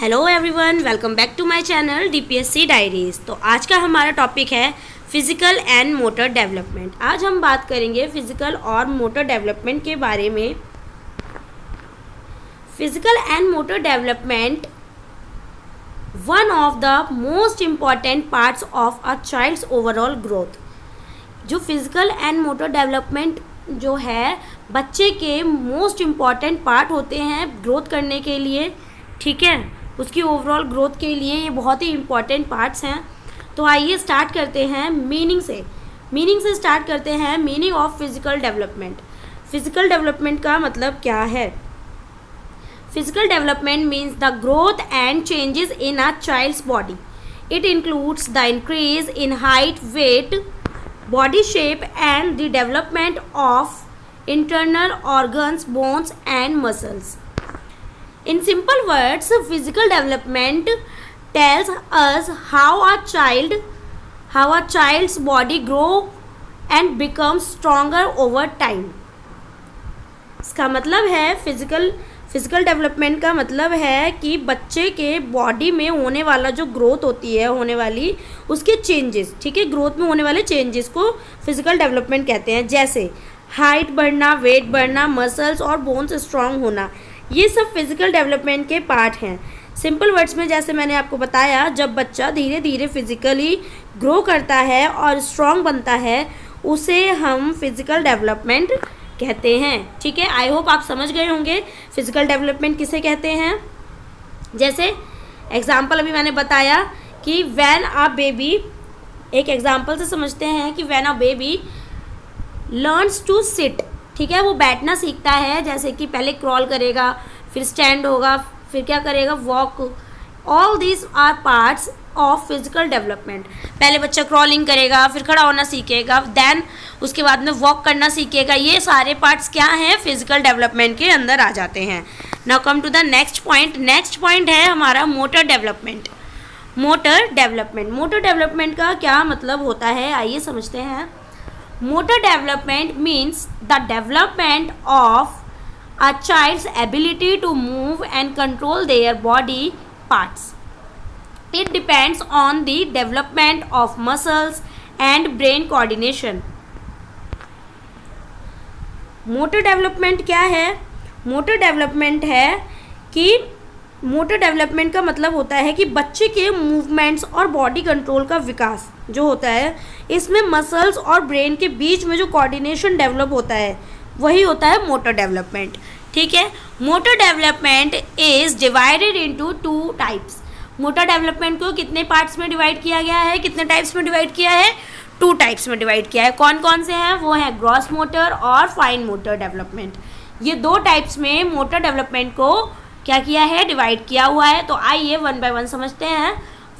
Hello everyone, welcome back to my channel DPSC diaries. तो आज का हमारा टॉपिक है फिजिकल एंड मोटर डेवलपमेंट। आज हम बात करेंगे फिजिकल और मोटर डेवलपमेंट के बारे में। Physical and motor development one of the most important parts of a child's overall growth. जो फिजिकल एंड मोटर डेवलपमेंट जो है बच्चे के मोस्ट इम्पॉर्टेंट पार्ट होते हैं ग्रोथ करने के लिए, ठीक है, उसकी ओवरऑल ग्रोथ के लिए ये बहुत ही इम्पॉर्टेंट पार्ट्स हैं। तो आइए स्टार्ट करते हैं मीनिंग से स्टार्ट करते हैं। Meaning of physical development. Physical development का मतलब क्या है? Physical development means the growth and changes in a child's body. It includes the increase in height, weight, body shape and the development of internal organs, bones and muscles. In simple words, physical development tells us how a child's body grow and becomes stronger over time. इसका मतलब है physical development का मतलब है कि बच्चे के body में होने वाला जो ग्रोथ होती है, होने वाली उसके चेंजेस, ठीक है, ग्रोथ में होने वाले चेंजेस को फिजिकल डेवलपमेंट कहते हैं। जैसे हाइट बढ़ना, वेट बढ़ना, मसल्स और बोन्स स्ट्रांग होना, ये सब फिजिकल डेवलपमेंट के पार्ट हैं। सिंपल वर्ड्स में जैसे मैंने आपको बताया, जब बच्चा धीरे धीरे फिजिकली ग्रो करता है और स्ट्रांग बनता है, उसे हम फिजिकल डेवलपमेंट कहते हैं, ठीक है। आई होप आप समझ गए होंगे फिजिकल डेवलपमेंट किसे कहते हैं। जैसे एग्जाम्पल अभी मैंने बताया कि व्हेन अ बेबी, एक एग्जाम्पल से समझते हैं कि when a baby learns to sit, ठीक है, वो बैठना सीखता है। जैसे कि पहले क्रॉल करेगा, फिर स्टैंड होगा, फिर क्या करेगा, walk. All this are parts of physical development. पहले बच्चा क्रॉलिंग करेगा, फिर खड़ा होना सीखेगा, देन उसके बाद में वॉक करना सीखेगा। ये सारे पार्ट्स क्या हैं, फिजिकल डेवलपमेंट के अंदर आ जाते हैं। Now come to the next point. Next point है हमारा मोटर डेवलपमेंट। मोटर डेवलपमेंट का क्या मतलब होता है, आइए समझते हैं। Motor development means the development of a child's ability to move and control their body parts. It depends on the development of muscles and brain coordination. Motor development क्या है? मोटर डेवलपमेंट है कि मोटर डेवलपमेंट का मतलब होता है कि बच्चे के मूवमेंट्स और बॉडी कंट्रोल का विकास जो होता है, इसमें मसल्स और ब्रेन के बीच में जो कोऑर्डिनेशन डेवलप होता है, वही होता है मोटर डेवलपमेंट, ठीक है। Motor development is divided into 2 types. Motor development को कितने पार्ट्स में डिवाइड किया गया है, कितने टाइप्स में डिवाइड किया है? 2 टाइप्स में डिवाइड किया है। कौन कौन से हैं? वो है ग्रॉस मोटर और फाइन मोटर डेवलपमेंट। ये 2 टाइप्स में मोटर डेवलपमेंट को क्या किया है, डिवाइड किया हुआ है। तो आइए वन बाय वन समझते हैं।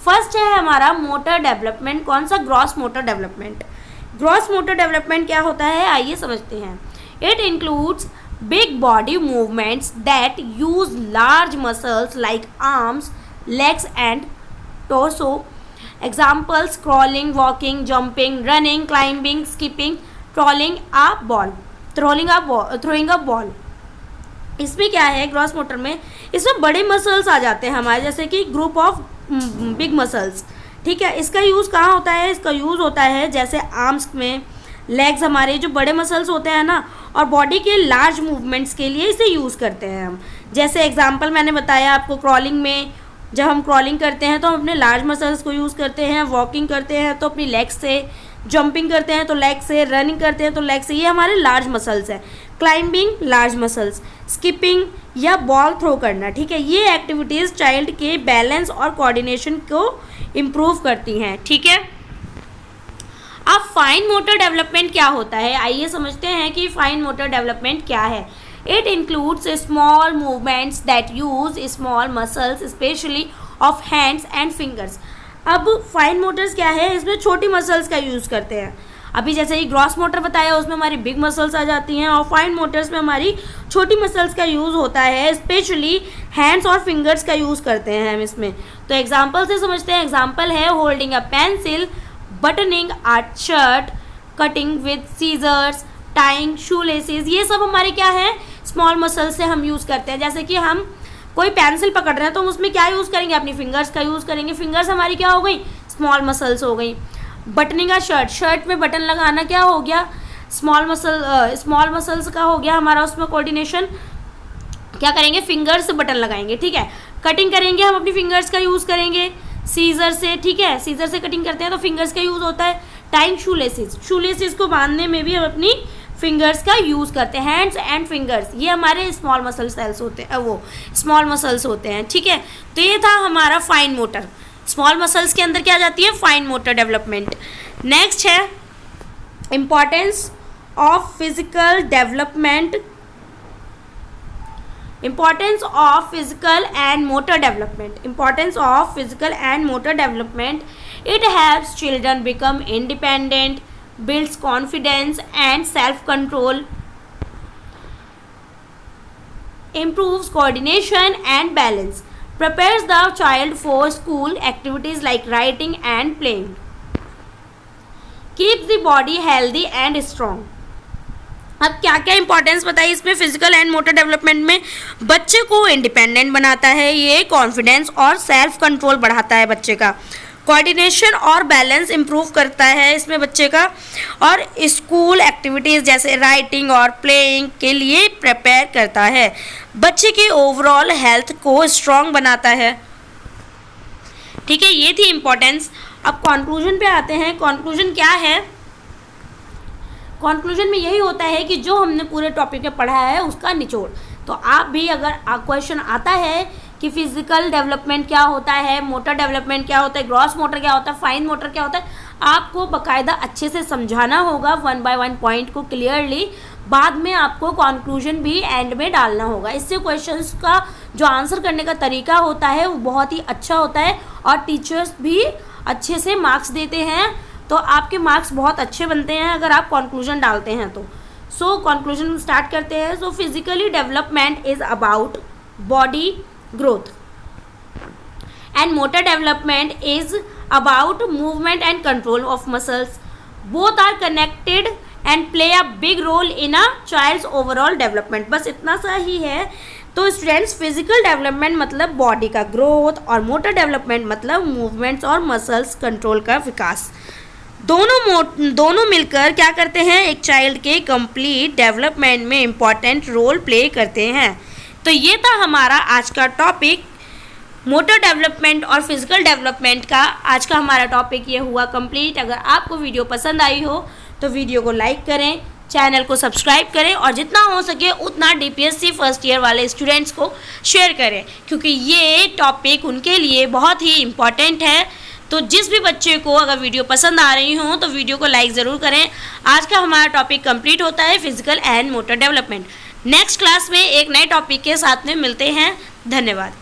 फर्स्ट है हमारा मोटर डेवलपमेंट, कौन सा? Gross motor development. Gross motor development क्या होता है, आइए समझते हैं। It includes big body movements that use large muscles like arms, legs and torso. Examples: crawling, walking, jumping, running, climbing, skipping, throwing a ball. इसमें क्या है, ग्रॉस मोटर में इसमें बड़े मसल्स आ जाते हैं हमारे, जैसे कि ग्रुप ऑफ बिग मसल्स, ठीक है। इसका यूज़ कहाँ होता है? इसका यूज़ होता है जैसे आर्म्स में, लेग्स, हमारे जो बड़े मसल्स होते हैं ना, और बॉडी के लार्ज मूवमेंट्स के लिए इसे यूज़ करते हैं हम। जैसे एग्जाम्पल मैंने बताया आपको, क्रॉलिंग में जब हम क्रॉलिंग करते हैं तो हम अपने लार्ज मसल्स को यूज़ करते हैं, वॉकिंग करते हैं तो अपनी लेग्स से, जंपिंग करते हैं तो लेग से, रनिंग करते हैं तो लेग से, ये हमारे लार्ज मसल्स हैं। क्लाइंबिंग लार्ज मसल्स, स्किपिंग या बॉल थ्रो करना, ठीक है, ये एक्टिविटीज़ चाइल्ड के बैलेंस और कोऑर्डिनेशन को इम्प्रूव करती हैं, ठीक है। अब फाइन मोटर डेवलपमेंट क्या होता है, आइए समझते हैं कि फाइन मोटर डेवलपमेंट क्या है। It includes small movements that use small muscles, especially of hands and fingers. अब फाइन मोटर्स क्या है, इसमें छोटी मसल्स का यूज़ करते हैं। अभी जैसे ही ग्रॉस मोटर बताया, उसमें हमारी बिग मसल्स आ जाती हैं, और फाइन मोटर्स में हमारी छोटी मसल्स का यूज़ होता है, स्पेशली हैंड्स और फिंगर्स का यूज़ करते हैं हम इसमें। तो एग्जाम्पल से समझते हैं। एग्जाम्पल है holding a pencil, buttoning a shirt, cutting with scissors, tying shoe laces. ये सब हमारे क्या है, स्मॉल मसल्स से हम यूज़ करते हैं। जैसे कि हम कोई पेंसिल पकड़ रहे हैं तो हम उसमें क्या यूज़ करेंगे, अपनी फिंगर्स का यूज़ करेंगे। फिंगर्स हमारी क्या हो गई, स्मॉल मसल्स हो गई। बटनिंग का शर्ट, शर्ट में बटन लगाना क्या हो गया, स्मॉल मसल्स का हो गया हमारा उसमें कोऑर्डिनेशन। क्या करेंगे, फिंगर्स से बटन लगाएंगे, ठीक है। कटिंग करेंगे हम अपनी फिंगर्स का यूज़ करेंगे सीजर से, ठीक है, सीजर से कटिंग करते हैं तो फिंगर्स का यूज़ होता है। टाइंग शूलेसेस, शूलेसेस को बांधने में भी हम अपनी फिंगर्स का यूज़ करते हैं। हैंड्स एंड फिंगर्स ये हमारे स्मॉल मसल सेल्स होते हैं, वो स्मॉल मसल्स होते हैं, ठीक है। तो ये था हमारा फाइन मोटर। स्मॉल मसल्स के अंदर क्या जाती है, फाइन मोटर डेवलपमेंट। नेक्स्ट है importance of physical development, importance of physical and motor development. Importance of physical and motor development. It helps children become independent, builds confidence and self control, improves coordination and balance, prepares the child for school activities like writing and playing, keeps the body healthy and strong. अब क्या क्या importance बताइए इसमें physical and motor development में। बच्चे को independent बनाता है, ये कॉन्फिडेंस और सेल्फ कंट्रोल बढ़ाता है बच्चे का, कोऑर्डिनेशन और बैलेंस इंप्रूव करता है इसमें बच्चे का, और स्कूल एक्टिविटीज़ जैसे राइटिंग और प्लेइंग के लिए प्रिपेयर करता है, बच्चे की ओवरऑल हेल्थ को स्ट्रॉन्ग बनाता है, ठीक है। ये थी इम्पोर्टेंस। अब कंक्लूजन पे आते हैं। कंक्लूजन क्या है, कंक्लूजन में यही होता है कि जो हमने पूरे टॉपिक में पढ़ा है उसका निचोड़। तो आप भी अगर क्वेश्चन आता है कि फिजिकल डेवलपमेंट क्या होता है, मोटर डेवलपमेंट क्या होता है, ग्रॉस मोटर क्या होता है, फाइन मोटर क्या होता है, आपको बाकायदा अच्छे से समझाना होगा 1 by 1 पॉइंट को क्लियरली। बाद में आपको कंक्लूजन भी एंड में डालना होगा। इससे क्वेश्चंस का जो आंसर करने का तरीका होता है वो बहुत ही अच्छा होता है और टीचर्स भी अच्छे से मार्क्स देते हैं। तो आपके मार्क्स बहुत अच्छे बनते हैं अगर आप कंक्लूजन डालते हैं तो। सो कंक्लूजन स्टार्ट करते हैं। So physically development is about body growth and motor development is about movement and control of muscles. Both are connected and play a big role in a child's overall development. बस इतना सा ही है। तो students physical development मतलब body का growth और motor development मतलब मूवमेंट्स और मसल्स कंट्रोल का विकास। दोनों मिलकर क्या करते हैं, एक चाइल्ड के कंप्लीट डेवलपमेंट में इम्पॉर्टेंट रोल प्ले करते हैं। तो ये था हमारा आज का टॉपिक, मोटर डेवलपमेंट और फिजिकल डेवलपमेंट का। आज का हमारा टॉपिक ये हुआ कंप्लीट। अगर आपको वीडियो पसंद आई हो तो वीडियो को लाइक करें, चैनल को सब्सक्राइब करें और जितना हो सके उतना DPSC फर्स्ट ईयर वाले स्टूडेंट्स को शेयर करें, क्योंकि ये टॉपिक उनके लिए बहुत ही इम्पॉर्टेंट है। तो जिस भी बच्चे को अगर वीडियो पसंद आ रही हो तो वीडियो को लाइक ज़रूर करें। आज का हमारा टॉपिक कंप्लीट होता है physical and motor development. Next class में एक नए टॉपिक के साथ में मिलते हैं। धन्यवाद।